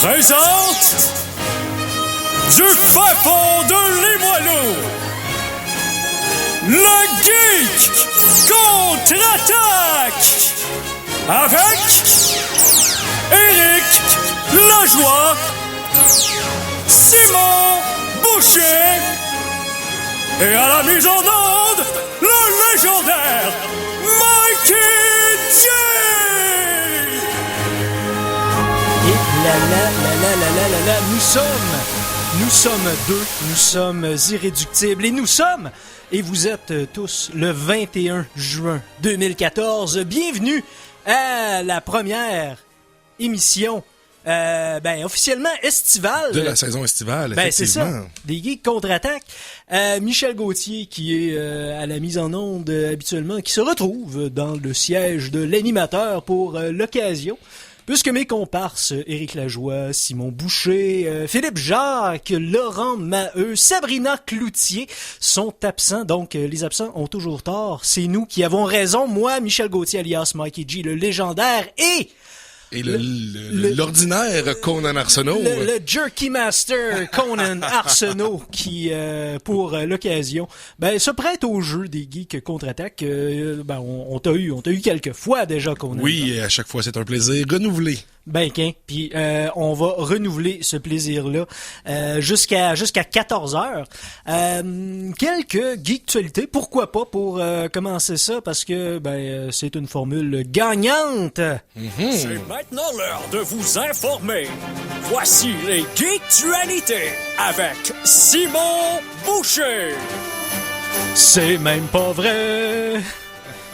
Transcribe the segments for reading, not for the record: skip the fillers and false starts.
présente du fin fond de Limoilou, le Geek contre-attaque avec Éric Lajoie, Simon Boucher et à la mise en onde, le légendaire Mikey G! Nous sommes deux, nous sommes irréductibles et vous êtes tous le 21 juin 2014. Bienvenue à la première émission officiellement estivale. De la saison estivale, c'est effectivement. ça, des Geeks contre-attaque. Michel Gauthier, qui est à la mise en onde habituellement, qui se retrouve dans le siège de l'animateur pour l'occasion. Puisque mes comparses, Éric Lajoie, Simon Boucher, Philippe Jacques, Laurent Maheu, Sabrina Cloutier sont absents. Donc, les absents ont toujours tort. C'est nous qui avons raison. Moi, Michel Gauthier, alias Mikey G, le légendaire, et l'ordinaire Conan Arsenault. Le Jerky Master Conan Arsenault qui, pour l'occasion, se prête au jeu des Geeks contre-attaque. On t'a eu quelques fois déjà, Conan. Oui, et à chaque fois, c'est un plaisir renouvelé. Puis on va renouveler ce plaisir-là jusqu'à 14h. Quelques geektualités, pourquoi pas, pour commencer ça, parce que c'est une formule gagnante. Mm-hmm. C'est maintenant l'heure de vous informer. Voici les geektualités avec Simon Boucher. C'est même pas vrai.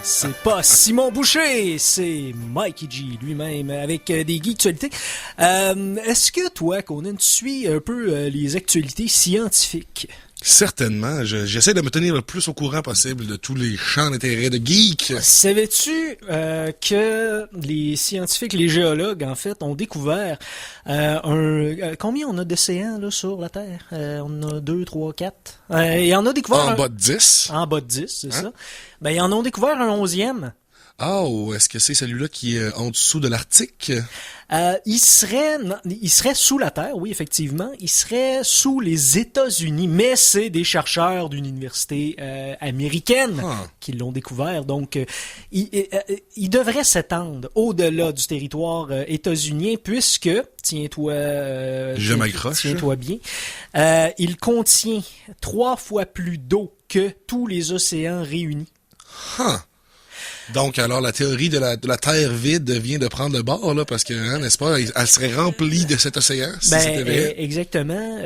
C'est pas Simon Boucher, c'est Mikey G lui-même avec des geektualités. Est-ce que toi, Conan, tu suis un peu les actualités scientifiques? Certainement. J'essaie de me tenir le plus au courant possible de tous les champs d'intérêt de geek. Savais-tu que les scientifiques, les géologues, en fait, ont découvert combien on a d'océans là sur la Terre? On a 2, 3, 4. Et on a découvert... En bas de 10. En bas de 10, c'est ça. Ils en ont découvert un 11e. Oh, est-ce que c'est celui-là qui est en dessous de l'Arctique? Il serait sous la Terre, oui, effectivement. Il serait sous les États-Unis, mais c'est des chercheurs d'une université américaine qui l'ont découvert. Donc, il devrait s'étendre au-delà du territoire états-unien, puisque, tiens-toi bien, il contient 3 fois plus d'eau que tous les océans réunis. Donc, alors, la théorie de la Terre vide vient de prendre le bord, là, parce que, n'est-ce pas, elle serait remplie de cet océan, si c'était vrai. Exactement.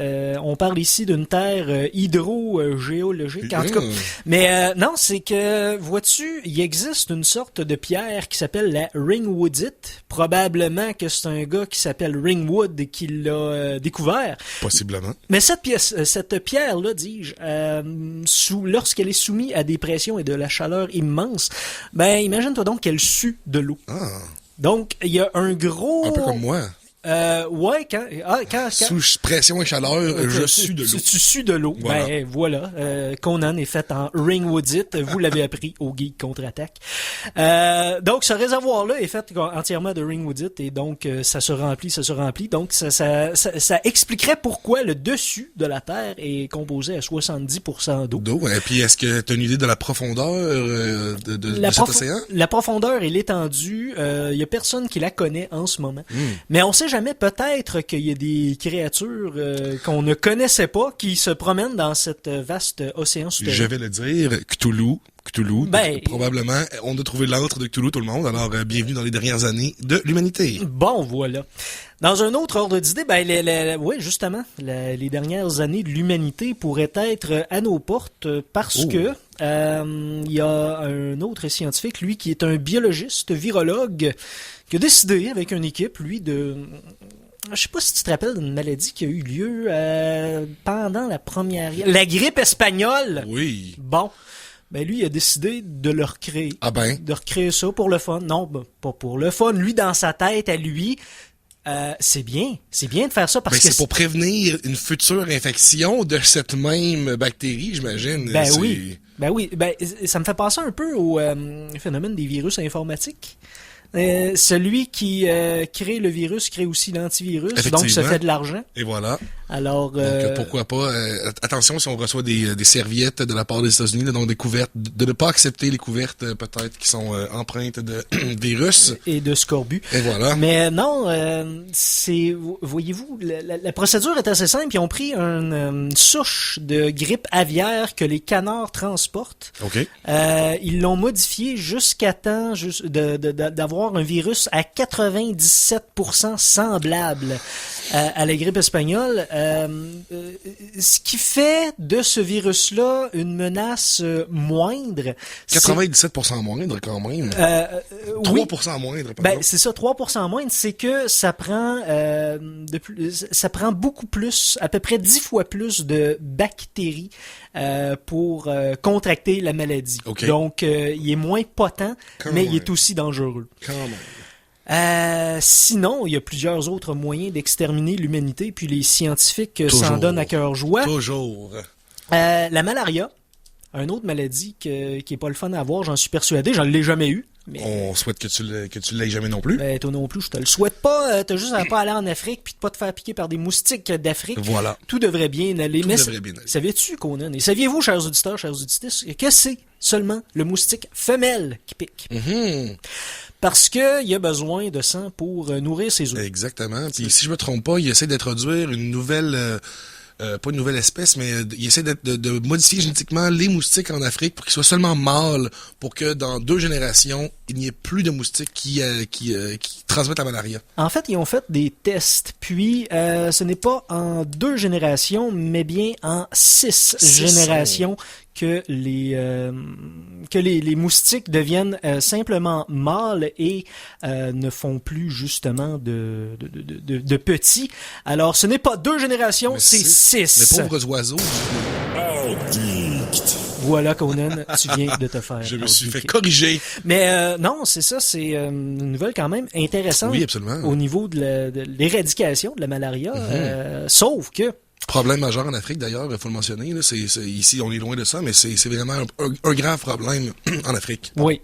On parle ici d'une Terre hydro-géologique, en tout cas. Mais non, c'est que, vois-tu, il existe une sorte de pierre qui s'appelle la Ringwoodite. Probablement que c'est un gars qui s'appelle Ringwood qui l'a découvert. Possiblement. Mais cette pierre-là, dis-je, lorsqu'elle est soumise à des pressions et de la chaleur immense, imagine-toi donc qu'elle sue de l'eau. Donc, il y a un gros... Un peu comme moi. Quand sous pression et chaleur, je sue de l'eau. Tu sues de l'eau. Voilà. Conan est fait en Ringwoodite. Vous l'avez appris au Geek contre-attaque. Donc, ce réservoir-là est fait entièrement de Ringwoodite et donc, ça se remplit. Donc, ça expliquerait pourquoi le dessus de la Terre est composé à 70% d'eau. Et puis, est-ce que tu as une idée de la profondeur de cet océan? La profondeur et l'étendue, il y a personne qui la connaît en ce moment. Mais on sait jamais, peut-être qu'il y a des créatures qu'on ne connaissait pas qui se promènent dans cet vaste océan souterrain. Je vais le dire, Cthulhu. Probablement, on a trouvé l'antre de Cthulhu, tout le monde. Alors, bienvenue dans les dernières années de l'humanité. Bon, voilà. Dans un autre ordre d'idée, justement, les dernières années de l'humanité pourraient être à nos portes parce que il y a un autre scientifique, lui, qui est un biologiste, virologue, qui a décidé, avec une équipe, lui, de... Je sais pas si tu te rappelles d'une maladie qui a eu lieu pendant la première... La grippe espagnole! Oui. Bon. Lui, il a décidé de le recréer. De recréer ça pour le fun. Non, pas pour le fun. Lui, dans sa tête, à lui... c'est bien de faire ça parce que c'est pour prévenir une future infection de cette même bactérie, j'imagine. Oui. Ça me fait penser un peu au phénomène des virus informatiques. Celui qui crée le virus crée aussi l'antivirus, donc ça fait de l'argent. Et voilà. Alors, donc pourquoi pas. Attention si on reçoit des serviettes de la part des États-Unis, là, donc des couvertes, de ne pas accepter les couvertes peut-être qui sont empreintes de virus. Et de scorbut. Et voilà. Mais non, voyez-vous, la procédure est assez simple. Ils ont pris une souche de grippe aviaire que les canards transportent. OK. Ils l'ont modifié jusqu'à temps d'avoir un virus à 97% semblable à la grippe espagnole. Ce qui fait de ce virus-là une menace moindre. 97% moindre quand même. 3% moindre. Ben, c'est ça, 3% moindre, c'est que ça prend ça prend beaucoup plus, à peu près 10 fois plus de bactéries pour contracter la maladie. Okay. Donc, il est moins potent, mais il est aussi dangereux. Quand même. Sinon, il y a plusieurs autres moyens d'exterminer l'humanité, puis les scientifiques s'en donnent à cœur joie. Toujours. La malaria, une autre maladie qui est pas le fun à avoir, j'en suis persuadé, j'en l'ai jamais eu. Mais, on souhaite que tu l'aies jamais non plus. Ben, toi non plus, je te le souhaite pas. T'as juste à pas aller en Afrique puis de pas te faire piquer par des moustiques d'Afrique. Voilà. Tout devrait bien aller. Savais-tu, Conan, et saviez-vous, chers auditeurs, chers auditrices, que c'est seulement le moustique femelle qui pique? Mm-hmm. Parce que il y a besoin de sang pour nourrir ses œufs. Exactement. Puis si je me trompe pas, il essaie d'introduire une nouvelle... pas une nouvelle espèce, mais il essaie de modifier génétiquement les moustiques en Afrique pour qu'ils soient seulement mâles, pour que dans 2 générations, il n'y ait plus de moustiques qui transmettent la malaria. En fait, ils ont fait des tests, puis ce n'est pas en 2 générations, mais bien en 6 générations que les moustiques deviennent simplement mâles et ne font plus justement de petits. Alors, ce n'est pas 2 générations, c'est 6. Les pauvres oiseaux. Voilà, Conan, tu viens de te faire. Je me suis fait corriger. Mais non, c'est ça, c'est une nouvelle quand même intéressante. Oui, absolument. Au niveau de l'éradication de la malaria. Sauf que problème majeur en Afrique, d'ailleurs, il faut le mentionner. Là, ici, on est loin de ça, mais c'est vraiment un grave problème en Afrique. Oui.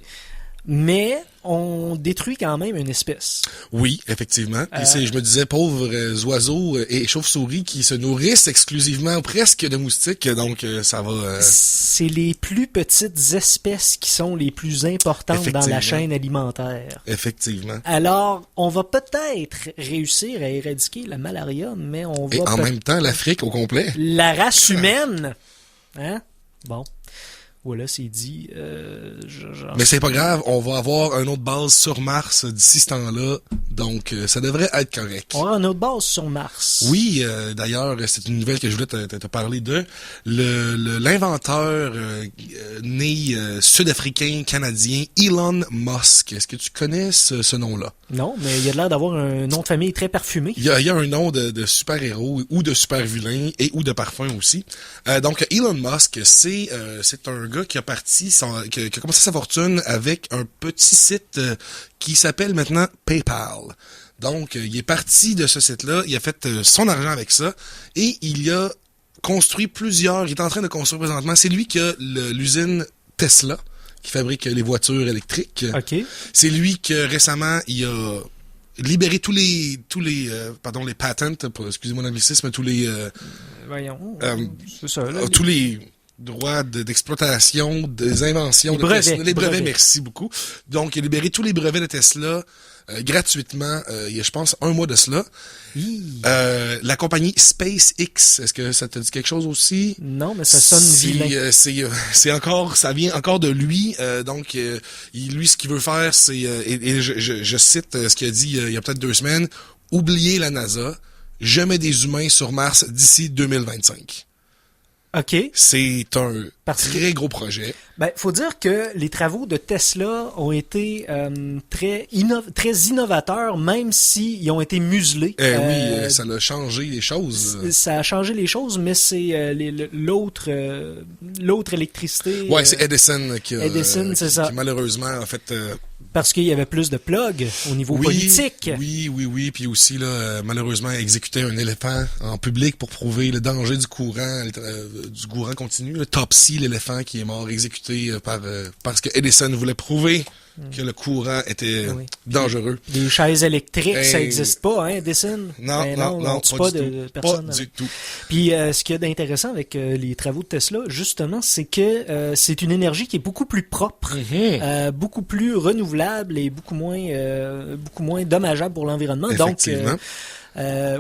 Mais on détruit quand même une espèce. Oui, effectivement. Puis je me disais, pauvres oiseaux et chauves-souris qui se nourrissent exclusivement presque de moustiques, donc ça va... C'est les plus petites espèces qui sont les plus importantes dans la chaîne alimentaire. Effectivement. Alors, on va peut-être réussir à éradiquer la malaria, mais on va... Et en même temps, l'Afrique au complet. La race humaine! Hein? Bon. Voilà, c'est dit. Mais c'est pas grave, on va avoir une autre base sur Mars d'ici ce temps-là, donc ça devrait être correct. On aura une autre base sur Mars. Oui, d'ailleurs, c'est une nouvelle que je voulais te parler de. L'inventeur né sud-africain, canadien, Elon Musk. Est-ce que tu connais ce nom-là? Non, mais il a l'air d'avoir un nom de famille très parfumé. Il y a un nom de super-héros ou de super-vilain ou de parfum aussi. Donc, Elon Musk, c'est un gars qui a commencé sa fortune avec un petit site qui s'appelle maintenant PayPal. Donc, il est parti de ce site-là, il a fait son argent avec ça et il a construit il est en train de construire présentement, c'est lui qui a l'usine Tesla qui fabrique les voitures électriques. OK. C'est lui que récemment, il a libéré tous les patents, excusez-moi l'anglicisme, Voyons, c'est ça, là, tous les droits d'exploitation, des inventions de Tesla. Les brevets, merci beaucoup. Donc, il a libéré tous les brevets de Tesla gratuitement, il y a, je pense, 1 mois de cela. La compagnie SpaceX, est-ce que ça te dit quelque chose aussi? Non, mais ça sonne vilain. Ça vient encore de lui. Donc, lui, ce qu'il veut faire, c'est, et je cite ce qu'il a dit il y a peut-être 2 semaines, oublier la NASA, je mets des humains sur Mars d'ici 2025. OK. C'est un très gros projet. Ben, faut dire que les travaux de Tesla ont été très innovateurs, même s'ils ont été muselés. Oui, ça a changé les choses. Ça a changé les choses, mais c'est l'autre électricité. Ouais, c'est Edison qui malheureusement a fait. Parce qu'il y avait plus de plugs au niveau politique. Oui. Puis aussi, là, malheureusement, exécuter un éléphant en public pour prouver le danger du courant continu. Le Topsy, l'éléphant qui est mort exécuté parce que Edison voulait prouver que le courant était dangereux. Des chaises électriques, ça n'existe pas, hein, Edison? Non, pas du de tout. personne. Pas du tout. Puis ce qu'il y a d'intéressant avec les travaux de Tesla, justement, c'est que c'est une énergie qui est beaucoup plus propre, beaucoup plus renouvelable et beaucoup moins dommageable pour l'environnement. Donc,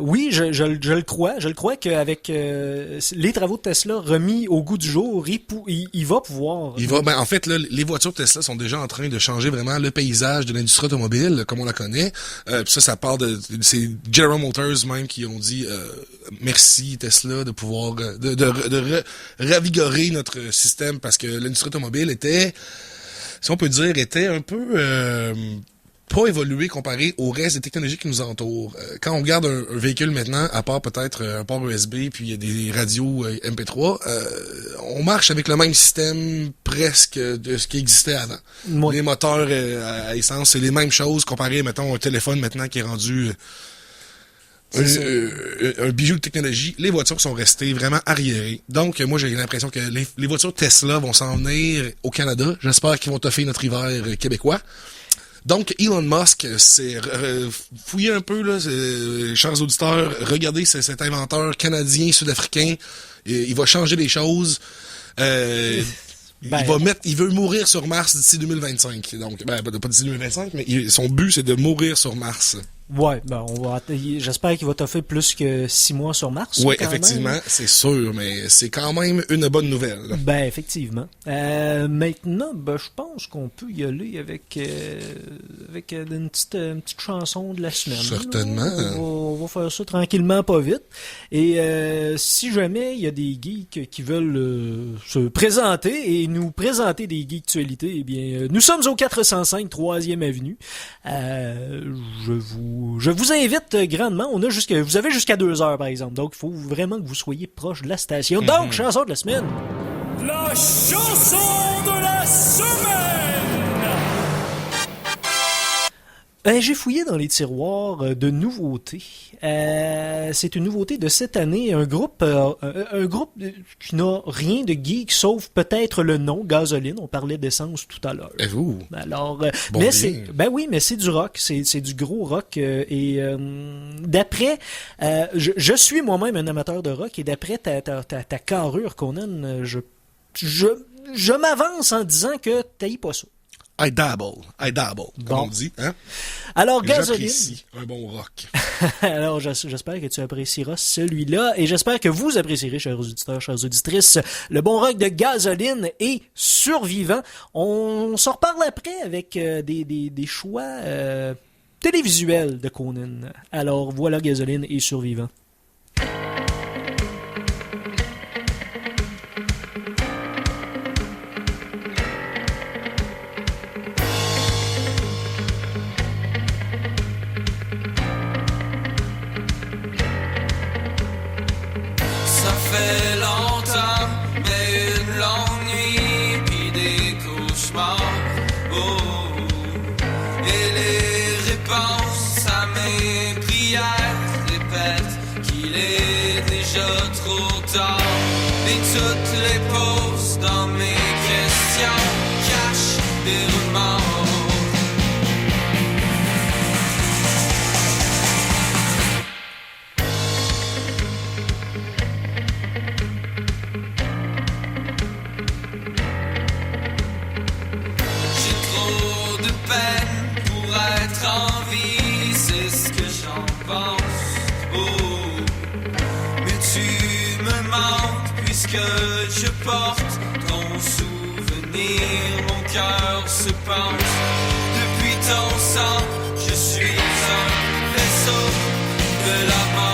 oui, je le crois. Je le crois qu'avec les travaux de Tesla remis au goût du jour, il va pouvoir... En fait, là, les voitures Tesla sont déjà en train de changer vraiment le paysage de l'industrie automobile, comme on la connaît. Puis ça part c'est General Motors même qui ont dit merci Tesla de pouvoir de ravigorer notre système parce que l'industrie automobile était, si on peut dire, un peu... pas évolué comparé au reste des technologies qui nous entourent. Quand on regarde un véhicule maintenant, à part peut-être un port USB puis il y a des radios MP3, on marche avec le même système presque de ce qui existait avant. Les moteurs à essence, c'est les mêmes choses comparé, mettons, à un téléphone maintenant qui est rendu un bijou de technologie. Les voitures sont restées vraiment arriérées. Donc, moi, j'ai l'impression que les voitures Tesla vont s'en venir au Canada. J'espère qu'ils vont toffer notre hiver québécois. Donc, Elon Musk s'est fouillé un peu, là, chers auditeurs, regardez cet inventeur canadien, sud-africain, il va changer les choses. Il veut mourir sur Mars d'ici 2025. Donc, pas d'ici 2025, mais son but, c'est de mourir sur Mars. Ouais, j'espère qu'il va t'offrir plus que 6 mois sur Mars. Oui, effectivement, c'est sûr, mais c'est quand même une bonne nouvelle. Effectivement. Maintenant, je pense qu'on peut y aller avec une petite chanson de la semaine. Certainement. On va faire ça tranquillement, pas vite. Et si jamais il y a des geeks qui veulent se présenter et nous présenter des geektualités, eh bien, nous sommes au 405 3e Avenue. Je vous invite grandement. Vous avez jusqu'à 2 heures, par exemple. Donc, il faut vraiment que vous soyez proche de la station. Donc, chanson de la semaine. La chanson de la semaine! J'ai fouillé dans les tiroirs de nouveautés. C'est une nouveauté de cette année. Un groupe qui n'a rien de geek, sauf peut-être le nom, Gasoline. On parlait d'essence tout à l'heure. Et vous? Alors, bon mais bien. mais c'est du rock. C'est du gros rock. Et d'après, je suis moi-même un amateur de rock. Et d'après ta carrure, Conan, je m'avance en disant que t'haïs pas ça. I dabble, comme on dit, hein? Alors, Gasoline. J'apprécie un bon rock. Alors, j'espère que tu apprécieras celui-là, et j'espère que vous apprécierez, chers auditeurs, chères auditrices, le bon rock de Gasoline et Survivant. On s'en reparle après avec des choix télévisuels de Conan. Alors, voilà Gasoline et Survivant. Fait longtemps, mais une longue nuit, puis des cauchemars. Oh, et les réponses à mes prières répètent qu'il est déjà trop tard. Et toutes les pauses dans mes questions cachent des remords. En vie, c'est ce que j'en pense. Oh, mais tu me manques puisque je porte ton souvenir. Mon cœur se penche depuis ton sang. Je suis un vaisseau de la mort.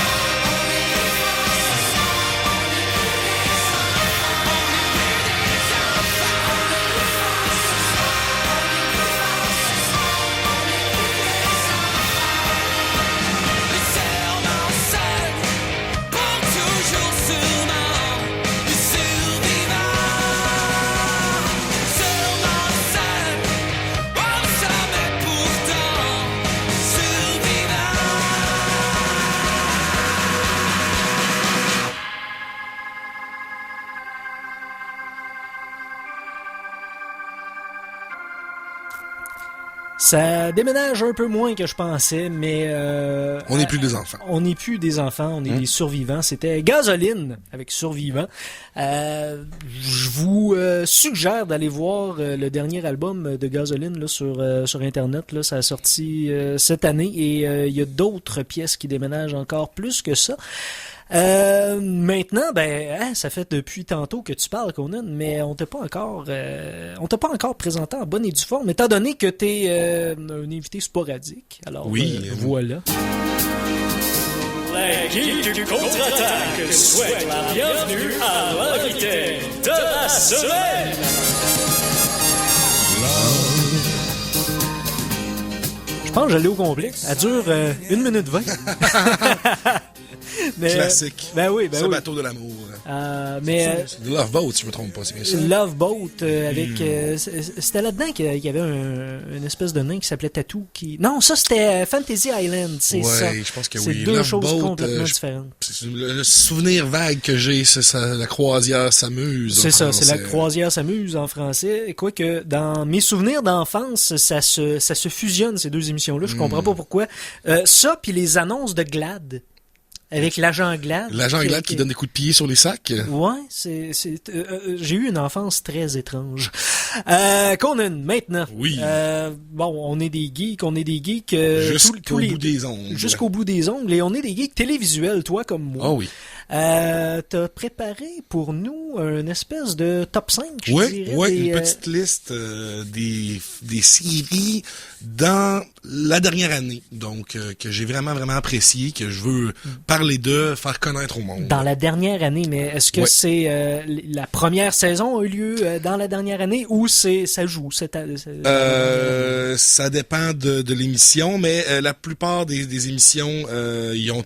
Ça déménage un peu moins que je pensais, mais... on n'est plus des enfants. On n'est plus des enfants, on est des survivants. C'était Gasoline avec Survivants. Je vous suggère d'aller voir le dernier album de Gasoline là, sur Internet. Là, ça a sorti cette année et il y a d'autres pièces qui déménagent encore plus que ça. Maintenant, ça fait depuis tantôt que tu parles, Conan, mais on t'a pas encore présenté en bonne et due forme, étant donné que t'es un invité sporadique. Alors, oui, voilà. Les Geeks du Contre-Attaque souhaitent la bienvenue à l'invité de la semaine. Je pense que je l'ai au complet. Elle dure 1 minute 20. Mais, classique. Oui. Ce bateau de l'amour. Love Boat, si je me trompe pas, c'est bien ça. Love Boat, avec... c'était là-dedans qu'il y avait une espèce de nain qui s'appelait Tattoo. Non, ça, c'était Fantasy Island, c'est ça. Oui, je pense que c'est oui. deux Love choses Boat, complètement différentes. Le souvenir vague que j'ai, c'est ça, la croisière s'amuse. C'est ça, c'est la croisière s'amuse en français. Quoique, dans mes souvenirs d'enfance, ça se fusionne, ces deux émissions-là. Je comprends pas pourquoi. Ça, puis les annonces de Glad. Avec l'agent Glad. L'agent Glad qui donne des coups de pied sur les sacs. Ouais, j'ai eu une enfance très étrange. Conan, maintenant. Oui. On est des geeks, jusqu'au bout des ongles. Jusqu'au bout des ongles, et on est des geeks télévisuels, toi comme moi. Ah oui. T'as préparé pour nous une espèce de top 5, je dirais. Oui, une petite liste des séries dans la dernière année, donc que j'ai vraiment, vraiment apprécié, que je veux parler de, faire connaître au monde. Dans la dernière année, mais est-ce que c'est la première saison a eu lieu dans la dernière année ou ça joue? Ça dépend de l'émission, mais la plupart des émissions, ils ont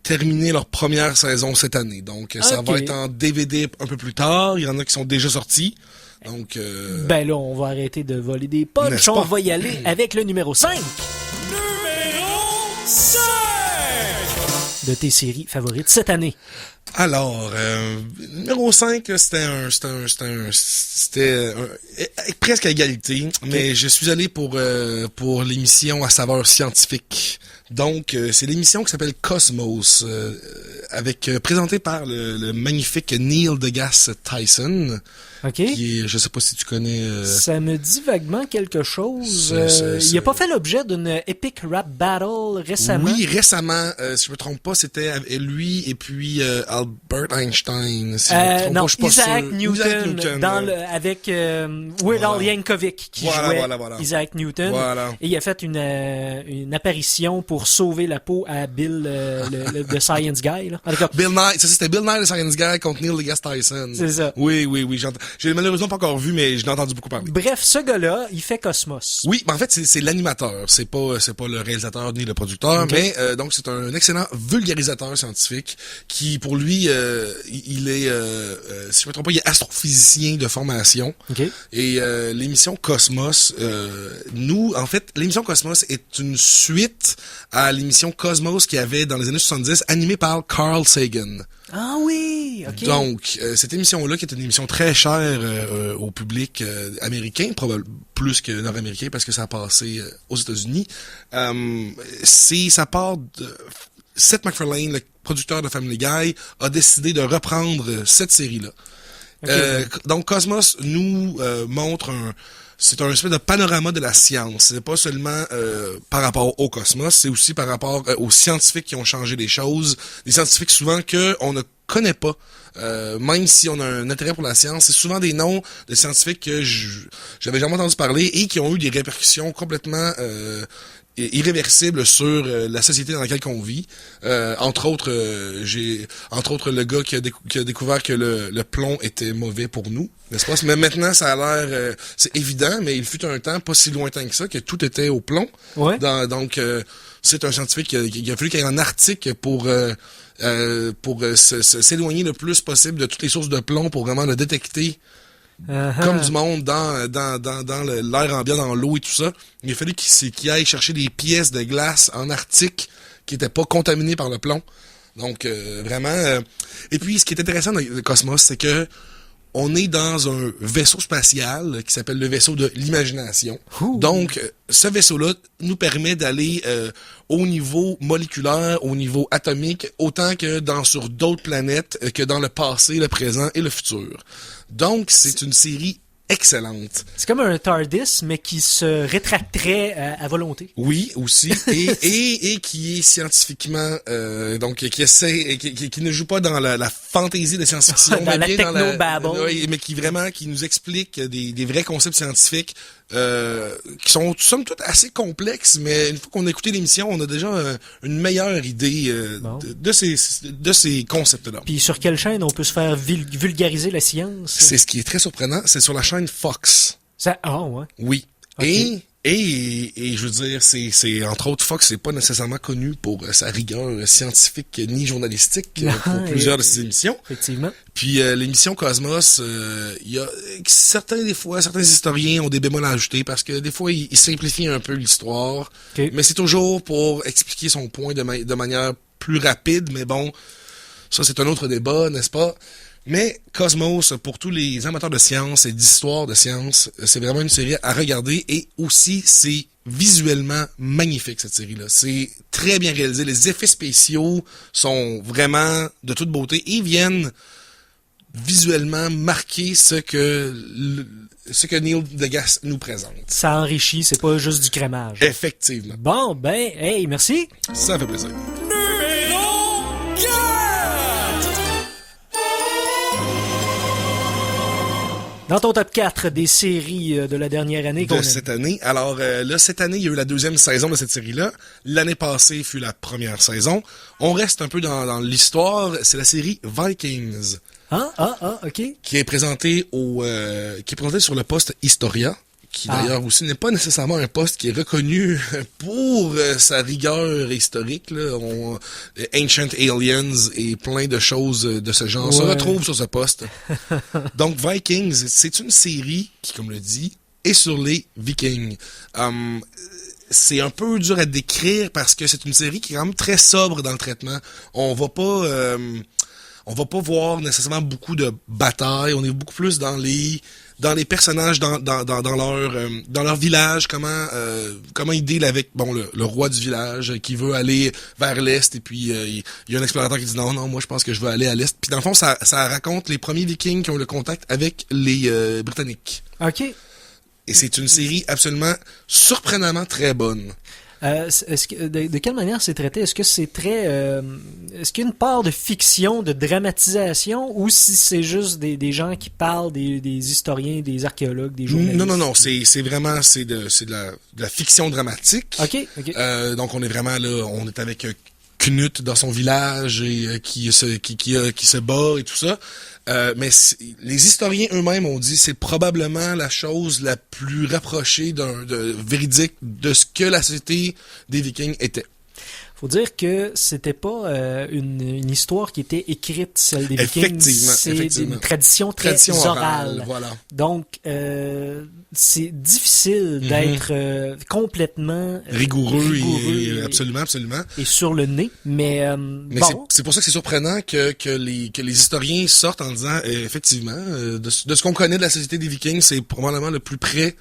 terminé leur première saison cette année. Donc, ça va être en DVD un peu plus tard. Il y en a qui sont déjà sortis. Donc, Ben là, on va arrêter de voler des punchs. On va y aller avec le numéro 5 Numéro 5 de tes séries favorites cette année. Alors, numéro 5, c'était presque à égalité, mais je suis allé pour l'émission à saveur scientifique. Donc, c'est l'émission qui s'appelle Cosmos, présentée par le magnifique Neil deGrasse Tyson. OK. Qui est, je sais pas si tu connais... Ça me dit vaguement quelque chose. Il a pas fait l'objet d'une epic rap battle récemment? Oui, récemment. Si je me trompe pas, c'était lui et puis Albert Einstein. Si je me trompe non, pas, je suis pas Isaac sûr. Newton, Isaac Newton avec Weird Al Yankovic qui jouait Isaac Newton. Voilà. Et il a fait une apparition pour sauver la peau à Bill, le Science Guy. Là. En tout cas, Bill Nye, c'était Bill Nye, le Science Guy, contre Neil deGrasse Tyson. C'est ça. Oui. J'ai malheureusement pas encore vu, mais je l'ai entendu beaucoup parler. Bref, ce gars-là, il fait Cosmos. Oui, mais en fait, c'est l'animateur. C'est pas le réalisateur ni le producteur, Okay. mais donc c'est un excellent vulgarisateur scientifique qui, pour lui, il est, si je me trompe pas, il est astrophysicien de formation. Okay. Et l'émission Cosmos, l'émission Cosmos est une suite à l'émission Cosmos qu'il y avait dans les années 70, animée par Carl Sagan. Ah oui, ok. Donc, cette émission-là, qui est une émission très chère au public américain, probablement plus que nord-américain, parce que ça a passé aux États-Unis, ça part de... Seth MacFarlane, le producteur de Family Guy, a décidé de reprendre cette série-là. Okay. Donc, Cosmos nous montre c'est un espèce de panorama de la science. C'est pas seulement par rapport au cosmos, c'est aussi par rapport aux scientifiques qui ont changé les choses. Des scientifiques souvent qu'on ne connaît pas. Même si on a un intérêt pour la science, c'est souvent des noms de scientifiques que j'avais jamais entendu parler et qui ont eu des répercussions complètement irréversible sur la société dans laquelle on vit. Entre autres, le gars qui a découvert que le plomb était mauvais pour nous, n'est-ce pas? Mais maintenant, ça a l'air... c'est évident, mais il fut un temps pas si lointain que ça, que tout était au plomb. Ouais. Donc, c'est un scientifique qui a fallu qu'il y ait un article pour s'éloigner le plus possible de toutes les sources de plomb pour vraiment le détecter. Comme du monde dans l'air ambiant, dans l'eau et tout ça. Il a fallu qu'il aille chercher des pièces de glace en Arctique qui n'étaient pas contaminées par le plomb. Donc, vraiment... Et puis, ce qui est intéressant dans le Cosmos, c'est que on est dans un vaisseau spatial qui s'appelle le vaisseau de l'imagination. Donc, ce vaisseau-là nous permet d'aller au niveau moléculaire, au niveau atomique, autant que sur d'autres planètes, que dans le passé, le présent et le futur. Donc, c'est une série excellente. C'est comme un TARDIS, mais qui se rétracterait à volonté. Oui, aussi. Et qui est scientifiquement... donc, qui ne joue pas dans la fantaisie de science-fiction. Dans la bien techno-babble. Oui, mais qui nous explique des vrais concepts scientifiques qui sont, somme toute, assez complexes, mais une fois qu'on a écouté l'émission, on a déjà une meilleure idée de ces concepts-là. Puis sur quelle chaîne on peut se faire vulgariser la science? C'est ce qui est très surprenant, c'est sur la chaîne Fox. Ouais. Oui. Okay. Et je veux dire, c'est entre autres, Fox, c'est pas nécessairement connu pour sa rigueur scientifique ni journalistique pour plusieurs de ses émissions. Effectivement. Puis l'émission Cosmos, il y a certains historiens ont des bémols à ajouter parce que des fois ils simplifient un peu l'histoire, mais c'est toujours pour expliquer son point de manière plus rapide. Mais bon, ça c'est un autre débat, n'est-ce pas? Mais Cosmos, pour tous les amateurs de science et d'histoire de science, c'est vraiment une série à regarder et aussi c'est visuellement magnifique cette série-là. C'est très bien réalisé, les effets spéciaux sont vraiment de toute beauté et viennent visuellement marquer ce que Neil deGrasse nous présente. Ça enrichit, c'est pas juste du crémage. Effectivement. Bon, hey, merci. Ça fait plaisir. Numéro 4 Dans ton top 4 des séries de la dernière année qu'on a... cette année. Alors là, cette année, il y a eu la deuxième saison de cette série-là. L'année passée fut la première saison. On reste un peu dans l'histoire. C'est la série Vikings. OK. Qui est présentée sur le poste Historia, qui d'ailleurs aussi n'est pas nécessairement un poste qui est reconnu pour sa rigueur historique. Là. Ancient Aliens et plein de choses de ce genre se retrouvent sur ce poste. Donc Vikings, c'est une série qui, comme le dit, est sur les Vikings. C'est un peu dur à décrire parce que c'est une série qui est quand même très sobre dans le traitement. On va pas voir nécessairement beaucoup de batailles. On est beaucoup plus dans les personnages, dans leur village, comment ils deal avec le roi du village qui veut aller vers l'est et puis il y a un explorateur qui dit non moi je pense que je veux aller à l'est. Puis dans le fond ça raconte les premiers Vikings qui ont le contact avec les Britanniques. OK. Et c'est une série absolument surprenamment très bonne. De quelle manière c'est traité? Est-ce que c'est très... est-ce qu'il y a une part de fiction, de dramatisation, ou si c'est juste des gens qui parlent, des historiens, des archéologues, des journalistes? Non, c'est vraiment de la fiction dramatique. OK. Donc on est vraiment là, on est avec Knut dans son village et qui se bat et tout ça. Mais les historiens eux-mêmes ont dit c'est probablement la chose la plus rapprochée de véridique de ce que la société des Vikings était. Faut dire que c'était pas une histoire qui était écrite, celle des Vikings. C'est une tradition très orale. Voilà. Donc, c'est difficile d'être complètement rigoureux et absolument. Et sur le nez, mais bon. C'est pour ça que c'est surprenant que les historiens sortent en disant effectivement de ce qu'on connaît de la société des Vikings, c'est probablement le plus près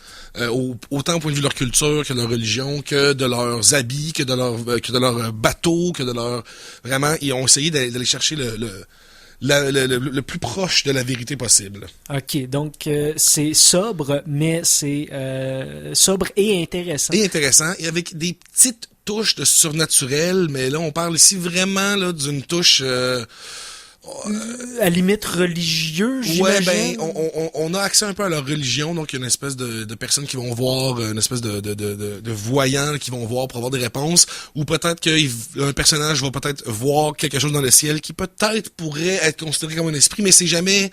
autant au point de vue de leur culture que de leur religion, que de leurs habits, que de leur bateau, que de leur... Vraiment, ils ont essayé d'aller chercher le plus proche de la vérité possible. OK, donc c'est sobre, mais c'est sobre et intéressant. Et avec des petites touches de surnaturel, mais là, on parle ici vraiment là d'une touche... à limite religieuse, j'imagine. Ouais, on a accès un peu à leur religion, donc il y a une espèce de personnes qui vont voir, une espèce de voyants qui vont voir pour avoir des réponses, ou peut-être qu'un personnage va peut-être voir quelque chose dans le ciel qui peut-être pourrait être considéré comme un esprit, mais c'est jamais,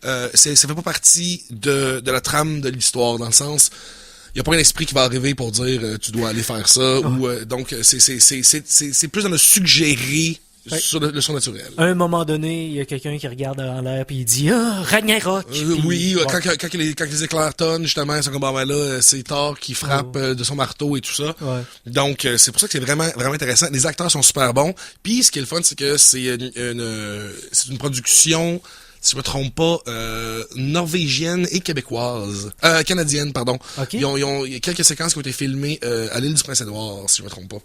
ça fait pas partie de la trame de l'histoire, dans le sens, il y a pas un esprit qui va arriver pour dire tu dois aller faire ça, ou donc c'est plus dans le suggérer. Sur le surnaturel. À un moment donné, il y a quelqu'un qui regarde en l'air puis il dit « Ah, Ragnarok! » Oui, quand les éclairs tonnent, justement, ils sont comme, ben là, c'est Thor qui frappe de son marteau et tout ça. Ouais. Donc, c'est pour ça que c'est vraiment, vraiment intéressant. Les acteurs sont super bons. Puis, ce qui est le fun, c'est que c'est une production... si je me trompe pas, norvégienne et québécoise. Canadienne, pardon. Okay. Il y a quelques séquences qui ont été filmées à l'île du Prince-Édouard, si je me trompe pas.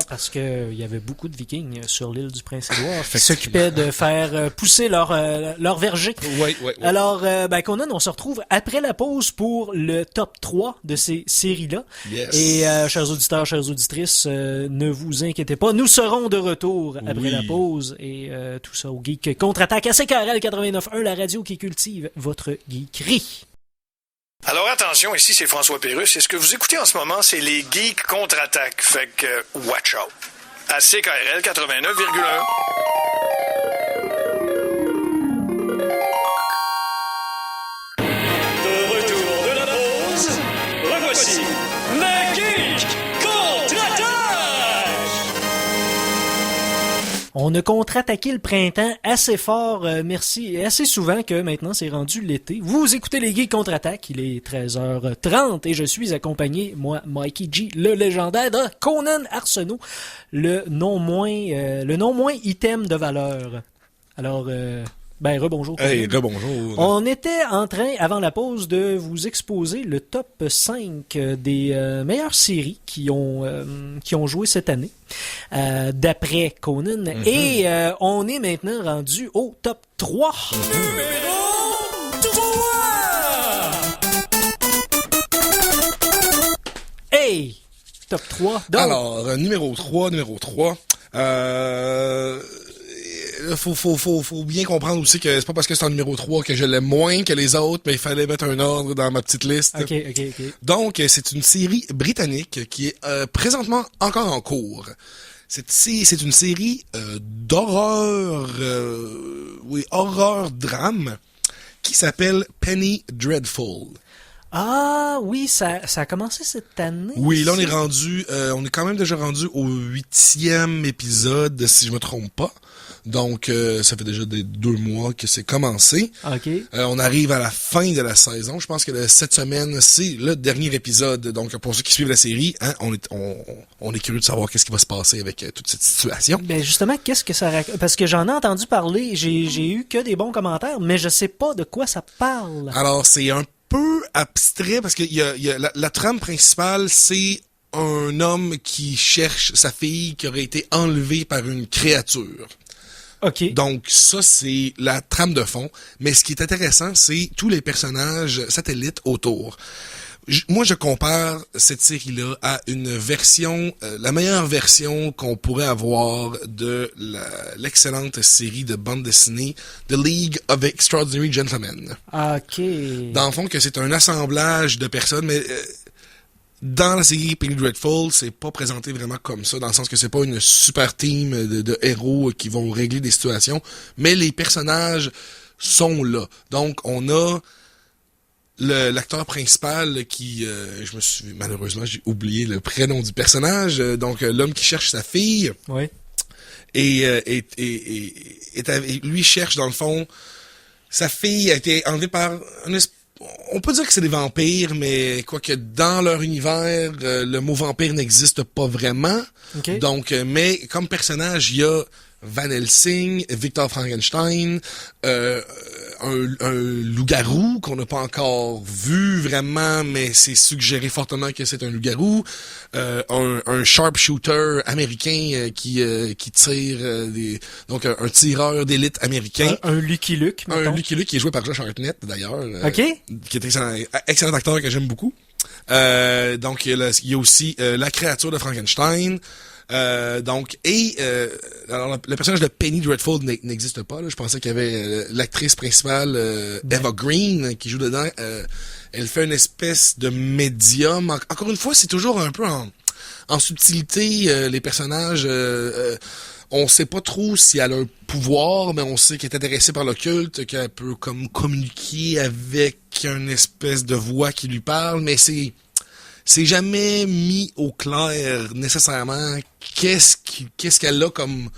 Parce que il y avait beaucoup de Vikings sur l'île du Prince-Édouard qui s'occupaient de faire pousser leur verger. Oui. Alors, Conan, on se retrouve après la pause pour le top 3 de ces séries-là. Yes. Et, chers auditeurs, chères auditrices, ne vous inquiétez pas, nous serons de retour après la pause et tout ça au Geek Contre-Attaque à CKRL 89.1, la radio qui cultive votre geekerie. Alors attention, ici c'est François Pérusse et ce que vous écoutez en ce moment, c'est les Geeks Contre-Attaque. Fait que, watch out. À CKRL 89,1. De retour de la pause, revoici les Geeks Contre-Attaque! On a contre-attaqué le printemps assez fort, merci, et assez souvent que maintenant c'est rendu l'été. Vous écoutez les Geeks Contre-Attaque, il est 13h30 et je suis accompagné, moi, Mikey G, le légendaire de Conan Arsenault, le non moins item de valeur. Alors, rebonjour. Hey, rebonjour. On était en train, avant la pause, de vous exposer le top 5 des meilleures séries qui ont joué cette année, d'après Conan. Mm-hmm. Et on est maintenant rendu au top 3. Numéro 3! Hey! Top 3. Donc... Alors, numéro 3. Faut bien comprendre aussi que c'est pas parce que c'est en numéro 3 que je l'aime moins que les autres, mais il fallait mettre un ordre dans ma petite liste. OK. Donc, c'est une série britannique qui est présentement encore en cours. C'est une série d'horreur, horreur-drame qui s'appelle Penny Dreadful. Ah oui, ça a commencé cette année. Oui, là on est ça? rendu, on est quand même déjà rendu au 8e épisode, si je me trompe pas. Donc ça fait déjà des 2 mois que c'est commencé. OK. On arrive à la fin de la saison. Je pense que cette semaine, c'est le dernier épisode. Donc pour ceux qui suivent la série, hein, on est curieux de savoir qu'est-ce qui va se passer avec toute cette situation. Ben justement, qu'est-ce que ça raconte? Parce que j'en ai entendu parler, j'ai eu que des bons commentaires, mais je sais pas de quoi ça parle. Alors c'est un peu abstrait parce que la trame principale, c'est un homme qui cherche sa fille qui aurait été enlevée par une créature. OK. Donc ça, c'est la trame de fond. Mais ce qui est intéressant, c'est tous les personnages satellites autour. Moi, je compare cette série-là à une version, la meilleure version qu'on pourrait avoir de l'excellente série de bande dessinée The League of Extraordinary Gentlemen. OK. Dans le fond, que c'est un assemblage de personnes, mais dans la série Penny Dreadful, c'est pas présenté vraiment comme ça, dans le sens que c'est pas une super team de héros qui vont régler des situations, mais les personnages sont là. Donc, on a l'acteur principal qui, malheureusement, j'ai oublié le prénom du personnage, donc l'homme qui cherche sa fille. Oui. Et lui cherche, dans le fond, sa fille a été enlevée par on peut dire que c'est des vampires, mais quoique dans leur univers, le mot vampire n'existe pas vraiment. Okay. Donc, mais comme personnage, il y a Van Helsing, Victor Frankenstein, un loup-garou qu'on n'a pas encore vu vraiment, mais c'est suggéré fortement que c'est un loup-garou, un sharpshooter américain qui tire donc un tireur d'élite américain. Un Lucky Luke, mettons. Un Lucky Luke qui est joué par Josh Hartnett d'ailleurs. OK. Qui est excellent acteur que j'aime beaucoup. Donc il y a aussi la créature de Frankenstein. Alors le personnage de Penny Dreadful n'existe pas là. Je pensais qu'il y avait l'actrice principale Eva Green qui joue dedans. Elle fait une espèce de médium. Encore une fois, c'est toujours un peu en subtilité. Les personnages, on sait pas trop si elle a un pouvoir, mais on sait qu'elle est intéressée par l'occulte, qu'elle peut comme communiquer avec une espèce de voix qui lui parle, mais c'est jamais mis au clair nécessairement qu'est-ce qu'elle a comme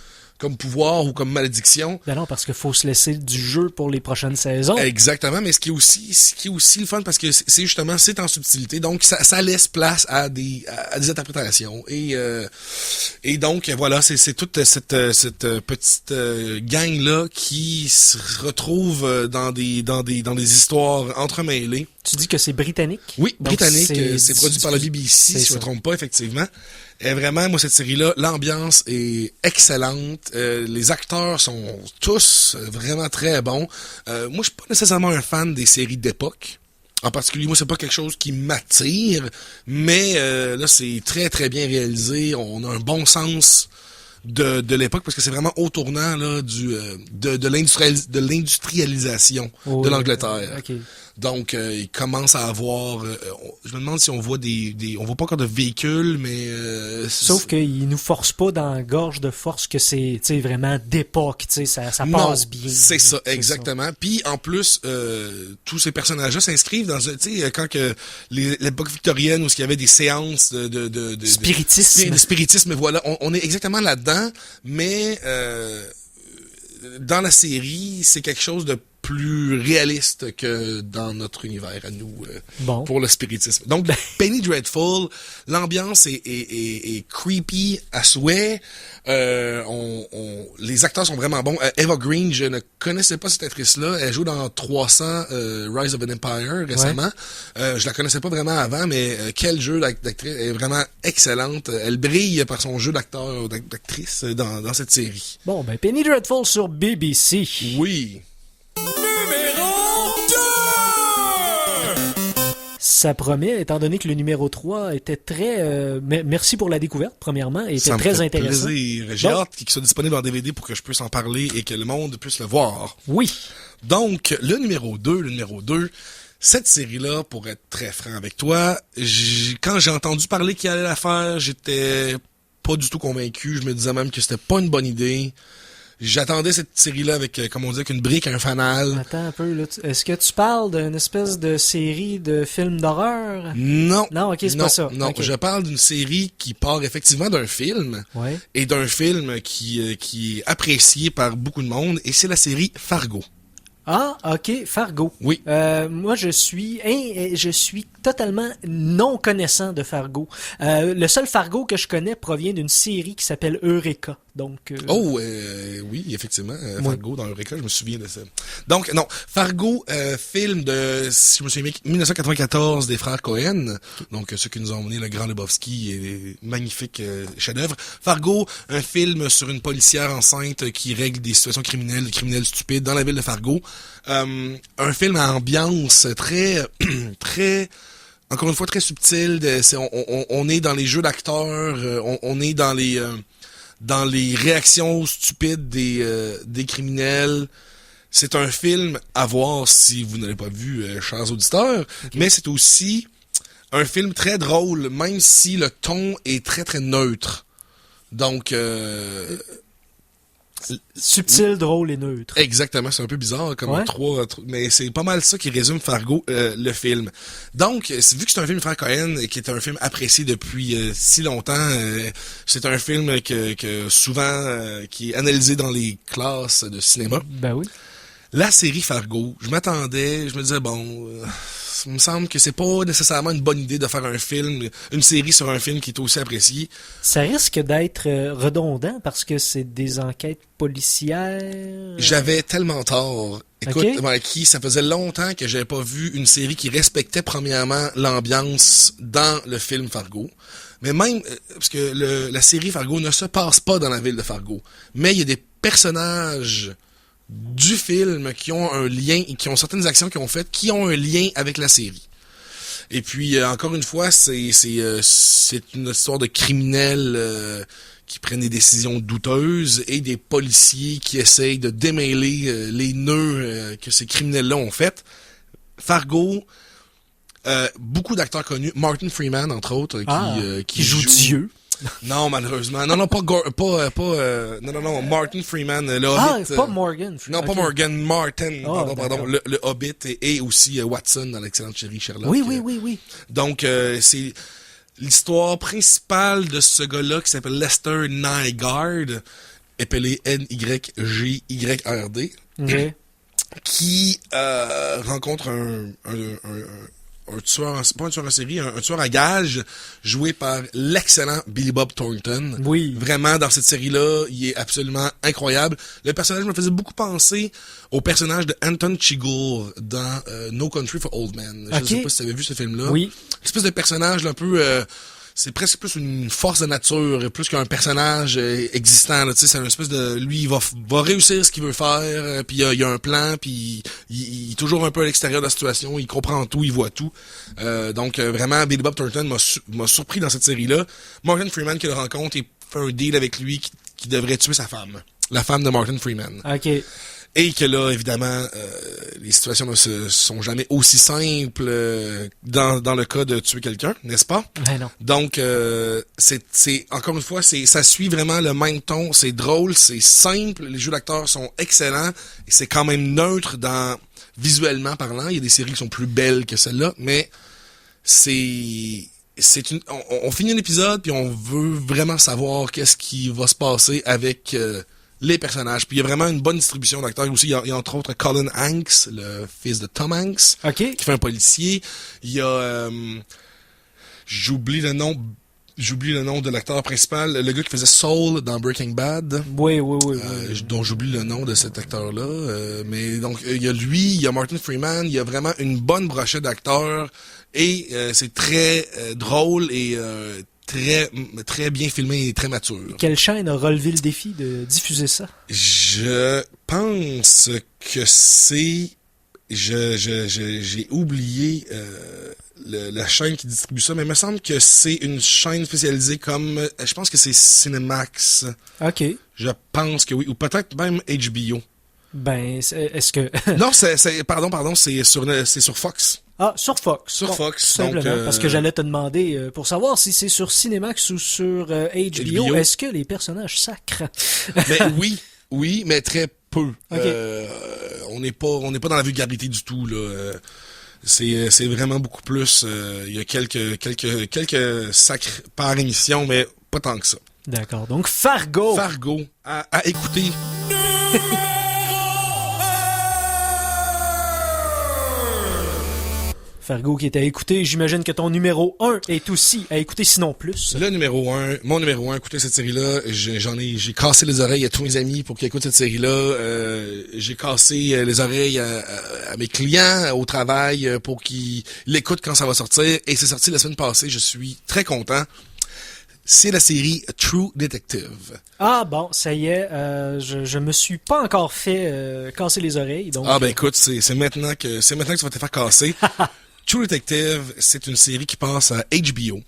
pouvoir ou comme malédiction. Ben non, parce qu'il faut se laisser du jeu pour les prochaines saisons. Exactement, mais ce qui est aussi le fun parce que c'est justement c'est en subtilité, donc ça laisse place à des interprétations et donc voilà, c'est toute cette petite gang là qui se retrouve dans des histoires entremêlées. Tu dis que c'est britannique? Oui, donc britannique, c'est produit par la BBC, si je ne me trompe pas, effectivement. Et vraiment, moi, cette série-là, l'ambiance est excellente. Les acteurs sont tous vraiment très bons. Moi, je suis pas nécessairement un fan des séries d'époque. En particulier, moi, c'est pas quelque chose qui m'attire, mais là, c'est très, très bien réalisé. On a un bon sens de l'époque parce que c'est vraiment au tournant là de l'industrialisation de l'Angleterre. Okay. Donc il commence à avoir je me demande si on voit on voit pas encore de véhicules mais sauf qu'il nous force pas dans la gorge de force que c'est vraiment d'époque, ça passe bien. C'est ça exactement. Puis en plus tous ces personnages-là s'inscrivent dans quand que l'époque victorienne où il y avait des séances de spiritisme. De spiritisme, voilà, on est exactement là-dedans, mais dans la série, c'est quelque chose de plus réaliste que dans notre univers à nous pour le spiritisme. Donc, Penny Dreadful, l'ambiance est creepy à souhait. Les acteurs sont vraiment bons. Eva Green, je ne connaissais pas cette actrice-là. Elle joue dans 300 Rise of an Empire récemment. Ouais. Je la connaissais pas vraiment avant, mais quel jeu d'actrice. Elle est vraiment excellente. Elle brille par son jeu d'acteur ou d'actrice dans cette série. Bon, Penny Dreadful sur BBC. Oui. Numéro 2! Ça promet, étant donné que le numéro 3 était très... merci pour la découverte, premièrement, et était très intéressant. Plaisir. J'ai hâte qu'il soit disponible en DVD pour que je puisse en parler et que le monde puisse le voir. Oui. Donc, le numéro 2, cette série-là, pour être très franc avec toi, quand j'ai entendu parler qu'il allait la faire, j'étais pas du tout convaincu. Je me disais même que c'était pas une bonne idée. j'attendais cette série-là avec, comme on dit, avec une brique, un fanal. Attends un peu, là. Est-ce que tu parles d'une espèce de série de films d'horreur? Non. Non, ok, c'est pas ça. Non, Ok. je parle d'une série qui part effectivement d'un film. Ouais. Et d'un film qui est apprécié par beaucoup de monde, et c'est la série Fargo. Ah, ok, Fargo. Oui. Moi, je suis totalement non connaissant de Fargo. Le seul Fargo que je connais provient d'une série qui s'appelle Eureka. Donc. Oui, effectivement, Fargo dans Eureka, je me souviens de ça. Donc, non, Fargo, film de, si je me souviens bien, 1994 des frères Cohen. Donc, ceux qui nous ont emmené le Grand Lebowski et magnifique chef-d'œuvre. Fargo, un film sur une policière enceinte qui règle des situations criminelles, des criminels stupides dans la ville de Fargo. Un film à ambiance très, très, encore une fois, très subtil. On est dans les jeux d'acteurs, on est dans les réactions stupides des criminels. C'est un film à voir si vous n'avez pas vu, chers auditeurs, mais c'est aussi un film très drôle, même si le ton est très, très neutre. Donc, subtil, drôle et neutre. exactement, c'est un peu bizarre comme Ouais. mais c'est pas mal ça qui résume Fargo, le film. Donc, vu que c'est un film de Frank Cohen et qui est un film apprécié depuis si longtemps, c'est un film que souvent qui est analysé dans les classes de cinéma. Ben oui. La série Fargo, je me disais bon, il me semble que c'est pas nécessairement une bonne idée de faire une série sur un film qui est aussi apprécié. Ça risque d'être redondant parce que c'est des enquêtes policières. J'avais tellement tort. Écoute, Ok. moi, ça faisait longtemps que j'avais pas vu une série qui respectait premièrement l'ambiance dans le film Fargo. Mais même, parce que la série Fargo ne se passe pas dans la ville de Fargo. Mais il y a des personnages du film qui ont un lien, qui ont certaines actions qu'ils ont faites, qui ont un lien avec la série. Et puis, encore une fois, c'est une histoire de criminels qui prennent des décisions douteuses et des policiers qui essayent de démêler les nœuds que ces criminels-là ont fait. Fargo, beaucoup d'acteurs connus, Martin Freeman entre autres, qui joue Dieu. Non, malheureusement. Non, non, Martin Freeman, le Hobbit. Pas Morgan. Non, pas Ok. Morgan, Martin, pardon, d'accord. le Hobbit et aussi Watson dans l'excellente série Sherlock. Oui. Donc, c'est l'histoire principale de ce gars-là qui s'appelle Lester Nygaard, appelé Nygyard, Ok. qui rencontre un tueur, pas un tueur en série, un tueur à gages joué par l'excellent Billy Bob Thornton. Oui. Vraiment, dans cette série-là, il est absolument incroyable. Le personnage me faisait beaucoup penser au personnage de Anton Chigurh dans No Country for Old Men. Je Ok. sais pas si tu avais vu ce film-là. Oui. L'espèce de personnage là, un peu... c'est presque plus une force de nature, plus qu'un personnage existant. Tu sais, c'est une espèce de... Lui, il va réussir ce qu'il veut faire, puis il y a un plan, puis il est toujours un peu à l'extérieur de la situation, il comprend tout, il voit tout. Donc, vraiment, Billy Bob Thornton m'a surpris dans cette série-là. Morgan Freeman qui le rencontre et fait un deal avec lui qui devrait tuer sa femme. La femme de Morgan Freeman. Ok. Et que là, évidemment, les situations ne sont jamais aussi simples dans le cas de tuer quelqu'un, n'est-ce pas? Ben non. Donc, c'est encore une fois, ça suit vraiment le même ton. C'est drôle, c'est simple, les jeux d'acteurs sont excellents, et c'est quand même neutre visuellement parlant. Il y a des séries qui sont plus belles que celle-là, mais on finit un épisode puis on veut vraiment savoir qu'est-ce qui va se passer avec les personnages. Puis il y a vraiment une bonne distribution d'acteurs aussi. Il y a entre autres Colin Hanks, le fils de Tom Hanks, Ok. qui fait un policier. Il y a j'oublie le nom de l'acteur principal, le gars qui faisait Saul dans Breaking Bad. Oui. Dont j'oublie le nom de cet acteur-là. Mais donc, il y a lui, il y a Martin Freeman, il y a vraiment une bonne brochette d'acteurs. Et c'est très drôle et très, très bien filmé et très mature. Quelle chaîne a relevé le défi de diffuser ça? Je pense que c'est... J'ai oublié la chaîne qui distribue ça, mais il me semble que c'est une chaîne spécialisée comme... je pense que c'est Cinemax. Ok. Je pense que oui. Ou peut-être même HBO. Ben, est-ce que... Non, pardon, c'est sur Fox. Ah, sur Fox. Sur Fox, Tout simplement, donc, parce que j'allais te demander, pour savoir si c'est sur Cinemax ou sur HBO, HBO. est-ce que les personnages sacrent? Mais oui. Oui, mais très peu. Ok. On n'est pas dans la vulgarité du tout, là. C'est vraiment beaucoup plus. Il y a quelques sacres par émission, mais pas tant que ça. D'accord. Donc, Fargo. Fargo, à écouter. Fargo qui est à écouter. J'imagine que ton numéro 1 est aussi à écouter, sinon plus. Mon numéro 1, écoutez cette série-là. J'ai cassé les oreilles à tous mes amis pour qu'ils écoutent cette série-là. J'ai cassé les oreilles à mes clients au travail pour qu'ils l'écoutent quand ça va sortir. Et c'est sorti la semaine passée. Je suis très content. C'est la série True Detective. Ah bon, ça y est, je me suis pas encore fait casser les oreilles. Donc... Ah ben écoute, c'est maintenant que tu vas te faire casser. True Detective, c'est une série qui passe à HBO.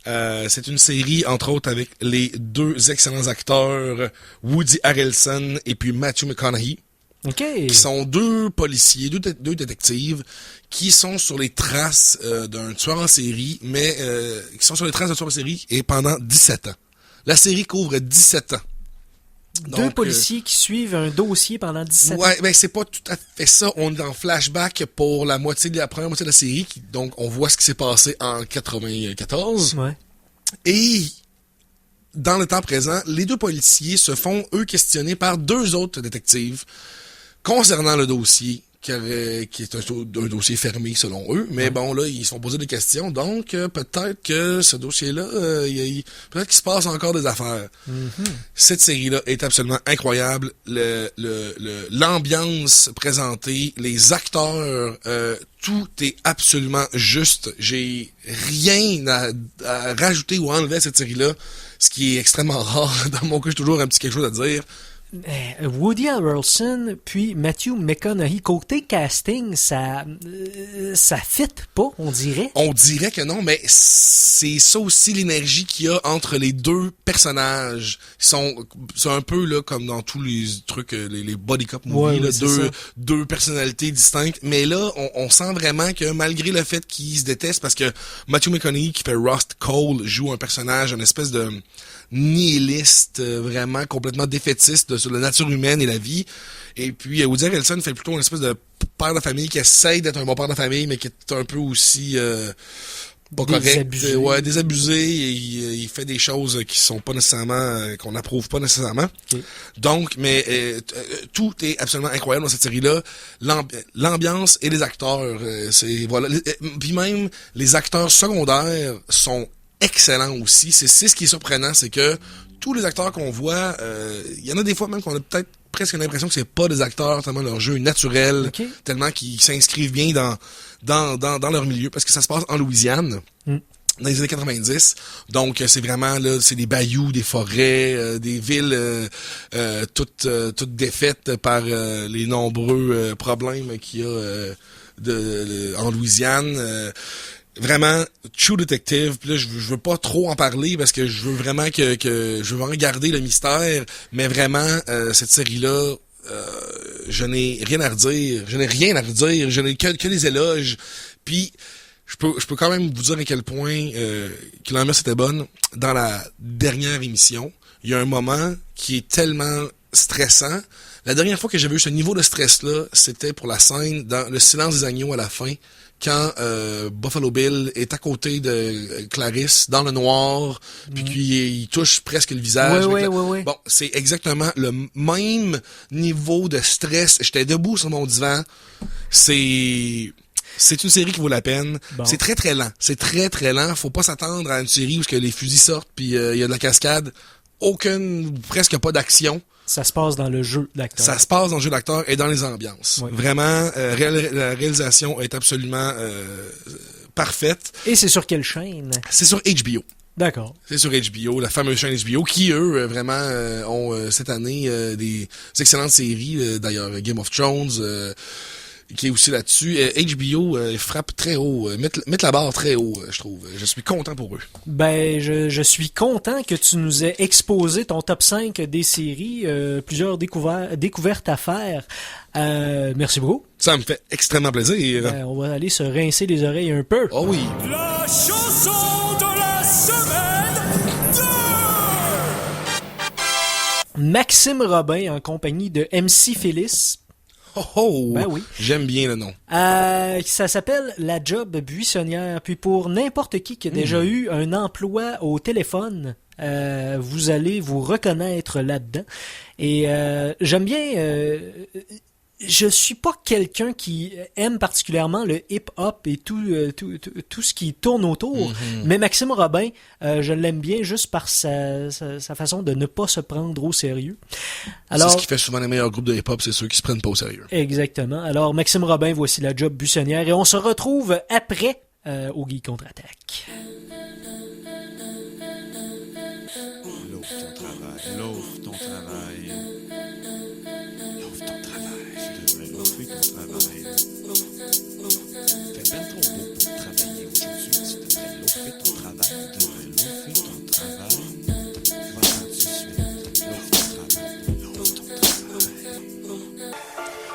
C'est une série, entre autres, avec les deux excellents acteurs, Woody Harrelson et puis Matthew McConaughey, OK. qui sont deux policiers, deux détectives, qui sont sur les traces d'un tueur en série, mais qui sont sur les traces d'un tueur en série et pendant 17 ans. La série couvre 17 ans. Deux Donc, policiers qui suivent un dossier pendant 17 ans. Ouais, ben c'est pas tout à fait ça. On est en flashback pour la première moitié de la série. Donc, on voit ce qui s'est passé en 94. Ouais. Et dans le temps présent, les deux policiers se font, eux, questionner par deux autres détectives concernant le dossier, qui est un dossier fermé selon eux. Mais bon, là, ils se font poser des questions. Donc, peut-être que ce dossier-là, peut-être qu'il se passe encore des affaires. Mm-hmm. Cette série-là est absolument incroyable. L'ambiance présentée, les acteurs, tout est absolument juste. J'ai rien à rajouter ou à enlever à cette série-là, ce qui est extrêmement rare. Dans mon cas, j'ai toujours un petit quelque chose à dire. Woody Harrelson puis Matthew McConaughey, côté casting, ça fit pas, on dirait. On dirait que non, mais c'est ça aussi l'énergie qu'il y a entre les deux personnages. C'est un peu là comme dans tous les trucs, les body cop movies, ouais, là, deux personnalités distinctes. Mais là, on sent vraiment que malgré le fait qu'ils se détestent, parce que Matthew McConaughey qui fait Rust Cole joue un personnage, une espèce de nihiliste, vraiment complètement défaitiste sur la nature humaine et la vie. Et puis Woody Harrelson fait plutôt une espèce de père de famille qui essaye d'être un bon père de famille, mais qui est un peu aussi pas correct. Ouais, désabusé. Et il fait des choses qui sont pas nécessairement, qu'on n'approuve pas nécessairement. Okay. Donc, mais tout est absolument incroyable dans cette série-là. L'ambiance et les acteurs, voilà. Puis même les acteurs secondaires sont excellent aussi. C'est ce qui est surprenant, c'est que tous les acteurs qu'on voit, il y en a des fois même qu'on a peut-être presque l'impression que c'est pas des acteurs, tellement leur jeu est naturel, okay. Tellement qu'ils s'inscrivent bien dans leur milieu, parce que ça se passe en Louisiane. Dans les années 90. Donc, c'est vraiment, là, c'est des bayous, des forêts, des villes toutes défaites par les nombreux problèmes qu'il y a en Louisiane. Vraiment, True Detective, puis là, je veux pas trop en parler parce que je veux vraiment que je veux vraiment garder le mystère, mais vraiment, cette série-là, je n'ai rien à redire, je n'ai que des éloges, puis je peux quand même vous dire à quel point que l'ambiance était bonne. Dans la dernière émission, il y a un moment qui est tellement stressant. La dernière fois que j'avais eu ce niveau de stress-là, c'était pour la scène dans Le Silence des agneaux à la fin, quand Buffalo Bill est à côté de Clarisse dans le noir, puis qu'il touche presque le visage. Ouais. Bon, c'est exactement le même niveau de stress. J'étais debout sur mon divan. C'est une série qui vaut la peine. Bon. C'est très très lent. C'est très très lent. Faut pas s'attendre à une série où que les fusils sortent puis il y a de la cascade. Presque pas d'action. Ça se passe dans le jeu d'acteur. Ça se passe dans le jeu d'acteur et dans les ambiances. Oui. Vraiment, la réalisation est absolument parfaite. Et c'est sur quelle chaîne? C'est sur HBO. D'accord. C'est sur HBO, la fameuse chaîne HBO, qui, eux, vraiment, ont cette année des excellentes séries. D'ailleurs, Game of Thrones, qui est aussi là-dessus. HBO frappe très haut, mettre la barre très haut, je trouve. Je suis content pour eux. Ben, je suis content que tu nous aies exposé ton top 5 des séries, plusieurs découvertes à faire. Merci beaucoup. Ça me fait extrêmement plaisir. On va aller se rincer les oreilles un peu. Oh oui. La chanson de la semaine 2! Maxime Robin en compagnie de MC Phyllis. Oh, oh, Ben oui. J'aime bien le nom. Ça s'appelle La Job buissonnière. Puis pour n'importe qui a déjà eu un emploi au téléphone, vous allez vous reconnaître là-dedans. Et j'aime bien... je suis pas quelqu'un qui aime particulièrement le hip-hop et tout ce qui tourne autour, mais Maxime Robin, je l'aime bien juste par sa façon de ne pas se prendre au sérieux. Alors, c'est ce qui fait souvent les meilleurs groupes de hip-hop, c'est ceux qui se prennent pas au sérieux. Exactement. Alors, Maxime Robin, voici La Job buissonnière et on se retrouve après au Geek Contre-Attaque. L'offre ton travail. L'offre ton travail. Tu devrais l'offrir ton travail. Fait ben trop beau pour travailler aujourd'hui. Tu devrais l'offrir ton travail. Tu devrais l'offrir ton travail. Voilà tout de suite. L'offre ton travail. L'offre ton travail.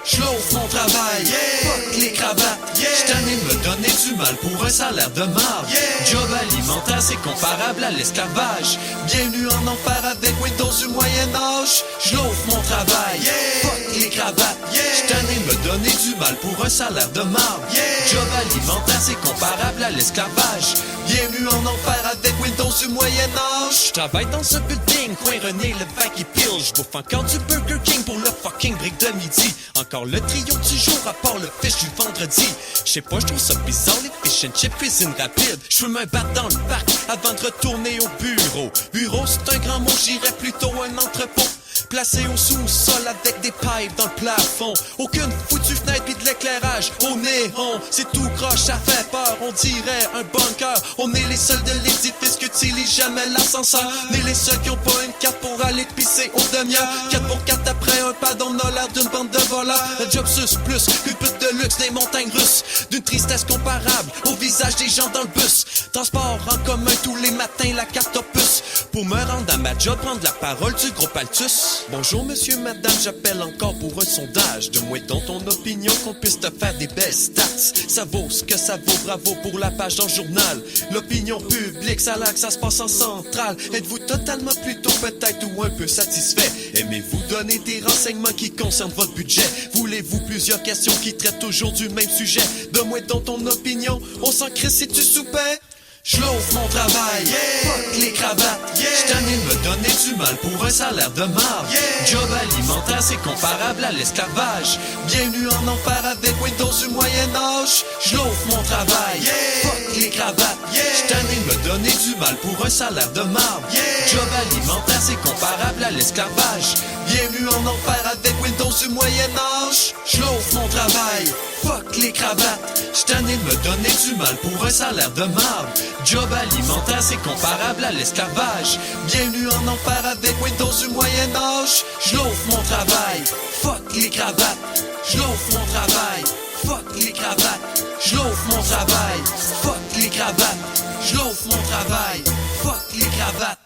J'louffe mon travail, fuck les cravates, J'suis tanné de me donner du mal pour un salaire de marde. Job alimentaire, c'est comparable à l'esclavage. Bienvenue en enfer avec Windows du Moyen-Âge. J'louffe mon travail, fuck les cravates, J'suis tanné de me donner du mal pour un salaire de marde. Job alimentaire, c'est comparable à l'esclavage. Bienvenue en enfer avec Windows du Moyen-Âge. J'travaille dans ce building, coin René Lévesque et pile. J'bouffe encore du Burger King pour le fucking brick de midi. Encore le trio du jour à part le fish du vendredi. J'sais pas, j'trouve ça bizarre les fish and chips cuisine rapide. J'fume me battre dans le parc avant de retourner au bureau. Bureau c'est un grand mot, j'irais plutôt un entrepôt. Placé au sous-sol avec des pipes dans le plafond. Aucune foutue fenêtre pis de l'éclairage au néon. C'est tout croche, ça fait peur, on dirait un bunker. On est les seuls de l'édifice qu'utilise jamais l'ascenseur. On est les seuls qui ont pas une carte pour aller pisser aux demi-heures. 4 pour 4 après un pad, on a l'air d'une bande de voleurs. Un job sus plus qu'une pute de luxe des montagnes russes. D'une tristesse comparable au visage des gens dans le bus. Transport en commun tous les matins, la carte opus. Pour me rendre à ma job, prendre la parole du groupe Altus. Bonjour monsieur, madame, j'appelle encore pour un sondage. Donne-moi donc ton opinion qu'on puisse te faire des belles stats. Ça vaut ce que ça vaut, bravo pour la page dans le journal. L'opinion publique, ça a l'air que ça se passe en centrale. Êtes-vous totalement plutôt peut-être ou un peu satisfait? Aimez-vous donner des renseignements qui concernent votre budget? Voulez-vous plusieurs questions qui traitent toujours du même sujet? Donne-moi donc ton opinion, on s'en crisse si tu soupais. J'louffe mon travail, fuck les cravates, J'suis tanné de me donner du mal pour un salaire de marde. Job alimentaire, c'est comparable à l'esclavage. Bienvenue en enfer avec Windows du Moyen-Âge. J'louffe mon travail, fuck les cravates, J'suis tanné de me donner du mal pour un salaire de marde. Job alimentaire, c'est comparable à l'esclavage. Bienvenue en enfer avec Windows du Moyen-Âge. J'louffe mon travail, fuck les cravates, J'suis tanné de me donner du mal pour un salaire de marde. Job alimentaire, c'est comparable à l'esclavage. Bienvenue en enfer avec Windows du Moyen-Âge. J'louffe mon travail, fuck les cravates. J'louffe mon travail, fuck les cravates. J'louffe mon travail, fuck les cravates. J'louffe mon travail, fuck les cravates.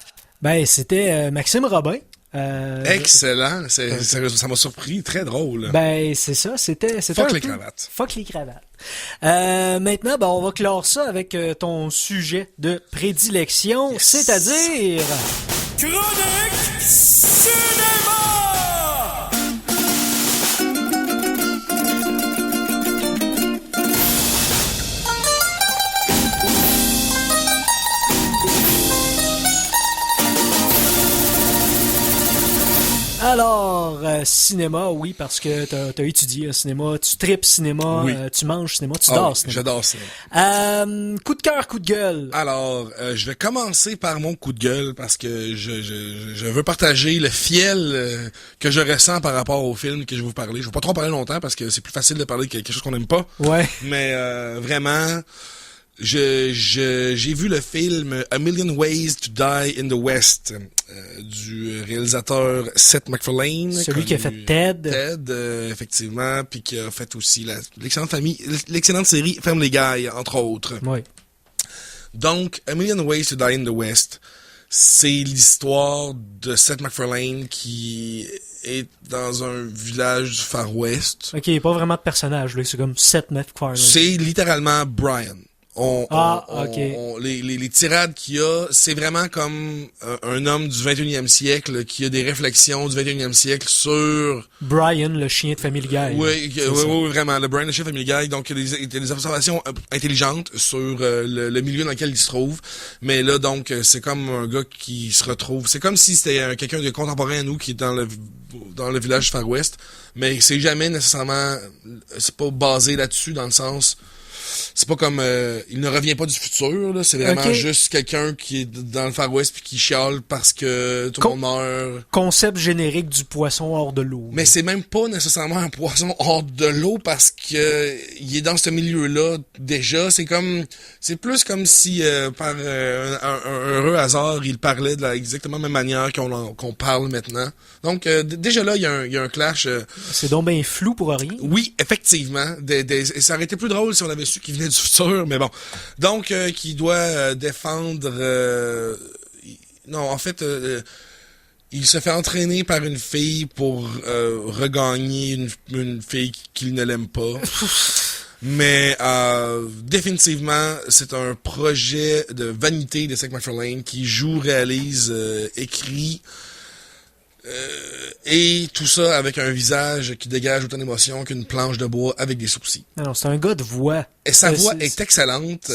Ben, c'était Maxime Robin. Excellent. Ça m'a surpris. Très drôle. Ben, c'est ça. C'était Fuck un les peu... cravates. Fuck les cravates. Maintenant, ben, on va clore ça avec ton sujet de prédilection, c'est-à-dire... Chronique Cinéma! Alors, cinéma, oui, parce que t'as étudié cinéma, tu tripes cinéma, Oui. Tu manges cinéma, tu dors cinéma. J'adore cinéma. Coup de cœur, coup de gueule. Alors, je vais commencer par mon coup de gueule parce que je veux partager le fiel que je ressens par rapport au film que je vais vous parler. Je vais pas trop en parler longtemps parce que c'est plus facile de parler de quelque chose qu'on n'aime pas. Ouais. Mais vraiment, j'ai vu le film A Million Ways to Die in the West du réalisateur Seth MacFarlane. Celui qui a fait Ted. Ted, effectivement, puis qui a fait aussi l'excellente série Family Guy, entre autres. Oui. Donc, A Million Ways to Die in the West, c'est l'histoire de Seth MacFarlane qui est dans un village du Far West. Ok, il n'y a pas vraiment de personnage, là. C'est comme Seth MacFarlane. C'est littéralement Brian. les tirades qu'il y a, c'est vraiment comme un homme du 21e siècle qui a des réflexions du 21e siècle sur... Brian, le chien de Family Guy. Oui, vraiment, le Brian, le chien de Family Guy. Donc, il y a des observations intelligentes sur le milieu dans lequel il se trouve. Mais là, donc, c'est comme un gars qui se retrouve... C'est comme si c'était quelqu'un de contemporain à nous qui est dans le village Far West. Mais c'est jamais nécessairement... C'est pas basé là-dessus, dans le sens... C'est pas comme il ne revient pas du futur, là, c'est vraiment juste quelqu'un qui est dans le Far West puis qui chiale parce que tout le monde meurt. Concept générique du poisson hors de l'eau. Mais c'est même pas nécessairement un poisson hors de l'eau parce que il est dans ce milieu-là déjà, c'est plus comme si par un heureux hasard, il parlait de exactement la même manière qu'on parle maintenant. Donc déjà là, il y a un clash. C'est donc bien flou pour rien. Oui, effectivement, ça aurait été plus drôle si on avait su qu'il venait du futur, mais bon. Donc, qui doit défendre... non, en fait, il se fait entraîner par une fille pour regagner une fille qu'il ne l'aime pas. Mais définitivement, c'est un projet de vanité de Seth MacFarlane qui joue, réalise, écrit... et tout ça avec un visage qui dégage autant d'émotions qu'une planche de bois avec des sourcils. Non, c'est un gars de voix. Et sa voix est excellente,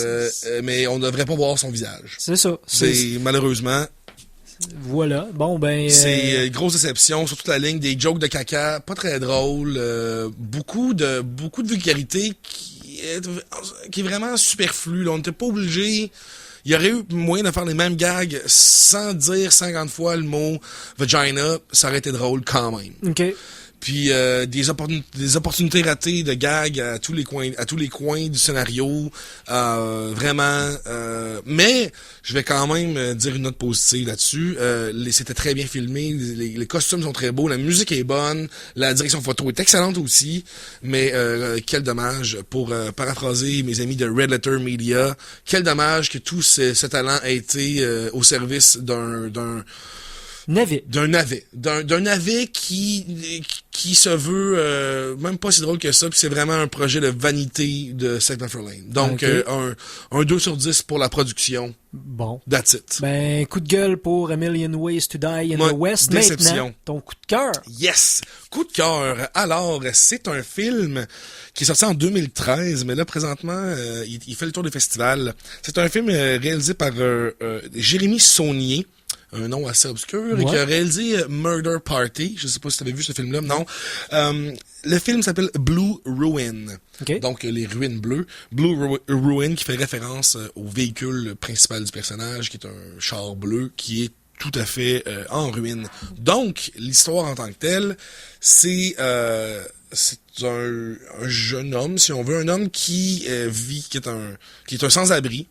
mais on ne devrait pas voir son visage. C'est ça. C'est malheureusement... Voilà. Bon, ben... C'est grosse déception sur toute la ligne, des jokes de caca, pas très drôles, beaucoup de vulgarité qui est vraiment superflu. Là. On n'était pas obligé... Il y aurait eu moyen de faire les mêmes gags sans dire 50 fois le mot vagina, ça aurait été drôle quand même. OK. Puis des opportunités ratées de gags à tous les coins du scénario, vraiment. Mais je vais quand même dire une note positive là-dessus. C'était très bien filmé, les costumes sont très beaux, la musique est bonne, la direction photo est excellente aussi. Mais quel dommage, pour paraphraser mes amis de Red Letter Media, quel dommage que tout ce talent a été au service d'un navet qui se veut même pas si drôle que ça, puis c'est vraiment un projet de vanité de Seth MacFarlane. Donc un 2 sur 10 pour la production. Bon. That's it. Ben coup de gueule pour A Million Ways to Die in the West. Déception. Maintenant, ton coup de cœur. Yes, coup de cœur. Alors, c'est un film qui est sorti en 2013, mais là présentement il fait le tour des festivals. C'est un film réalisé par Jérémy Saunier. Un nom assez obscur, et qui a réalisé Murder Party. Je sais pas si tu avais vu ce film-là. Non. Le film s'appelle Blue Ruin. Okay. Donc, les ruines bleues. Blue Ruin, qui fait référence au véhicule principal du personnage, qui est un char bleu, qui est tout à fait en ruine. Donc, l'histoire en tant que telle, c'est un jeune homme, si on veut, un homme qui vit, qui est un sans-abri,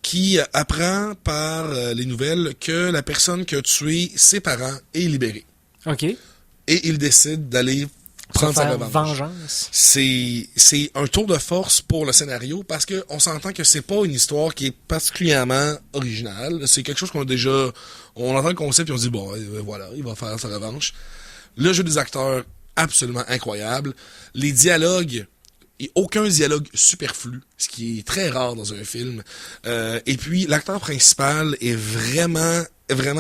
qui apprend par les nouvelles que la personne qui a tué ses parents est libérée. OK. Et il décide d'aller prendre sa vengeance. C'est un tour de force pour le scénario parce que on s'entend que c'est pas une histoire qui est particulièrement originale. C'est quelque chose on entend le concept et on se dit bon, voilà, il va faire sa revanche. Le jeu des acteurs, absolument incroyable. Les dialogues, aucun dialogue superflu, ce qui est très rare dans un film. Et puis, l'acteur principal est vraiment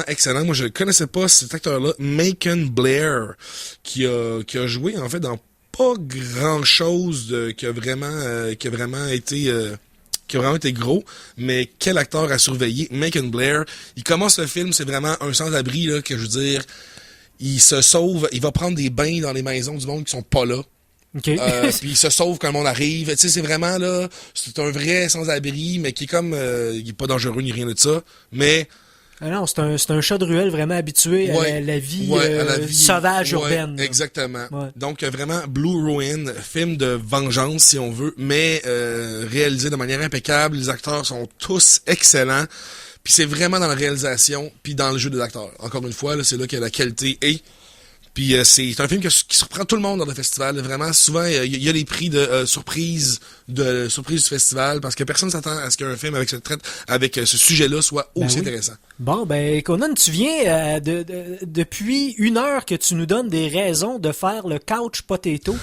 excellent. Moi, je ne connaissais pas cet acteur-là, Macon Blair, qui a joué, en fait, dans pas grand-chose qui a vraiment été gros, mais quel acteur à surveiller. Macon Blair, il commence le film, c'est vraiment un sans-abri, là, que je veux dire, il se sauve, il va prendre des bains dans les maisons du monde qui sont pas là. Okay. Puis il se sauve quand le monde arrive. Tu sais, c'est vraiment là, c'est un vrai sans-abri, mais qui est comme, il est pas dangereux ni rien de ça, mais... Ah non, c'est un chat de ruelle vraiment habitué à la vie, sauvage urbaine. Exactement. Ouais. Donc vraiment, Blue Ruin, film de vengeance si on veut, mais réalisé de manière impeccable. Les acteurs sont tous excellents. Puis c'est vraiment dans la réalisation, puis dans le jeu des acteurs. Encore une fois, là, c'est là que la qualité est. Puis c'est un film qui surprend tout le monde dans le festival. Vraiment, souvent, il y a des prix de surprise du festival parce que personne s'attend à ce qu'un film avec ce sujet-là soit aussi intéressant. Bon, ben, Conan, tu viens depuis 1 heure que tu nous donnes des raisons de faire le couch potato.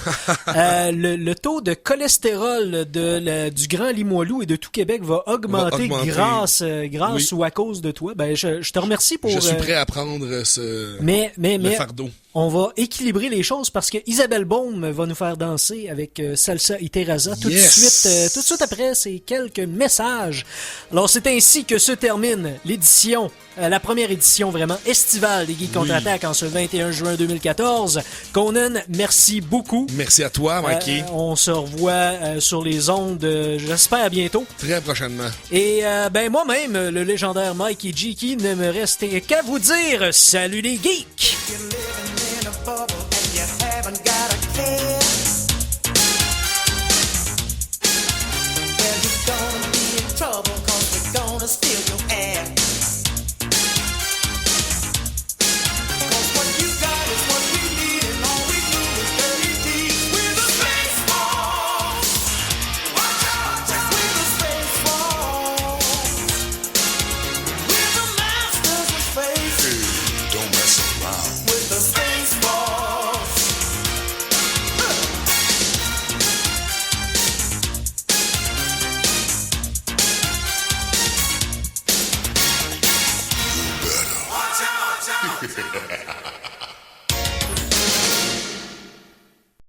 Le taux de cholestérol du Grand Limoilou et de tout Québec va augmenter. grâce oui. ou à cause de toi. Ben, je te remercie pour... Je suis prêt à prendre le fardeau. On va équilibrer les choses parce que Isabelle Baume va nous faire danser avec Salsa y Terraza tout de suite après ces quelques messages. Alors c'est ainsi que se termine l'édition, la première édition vraiment estivale des Geeks Contre-Attaque en ce 21 juin 2014. Conan, merci beaucoup. Merci à toi, Mikey. On se revoit sur les ondes, j'espère bientôt. Très prochainement. Et moi-même, le légendaire Mikey G, qui ne me reste qu'à vous dire salut les geeks!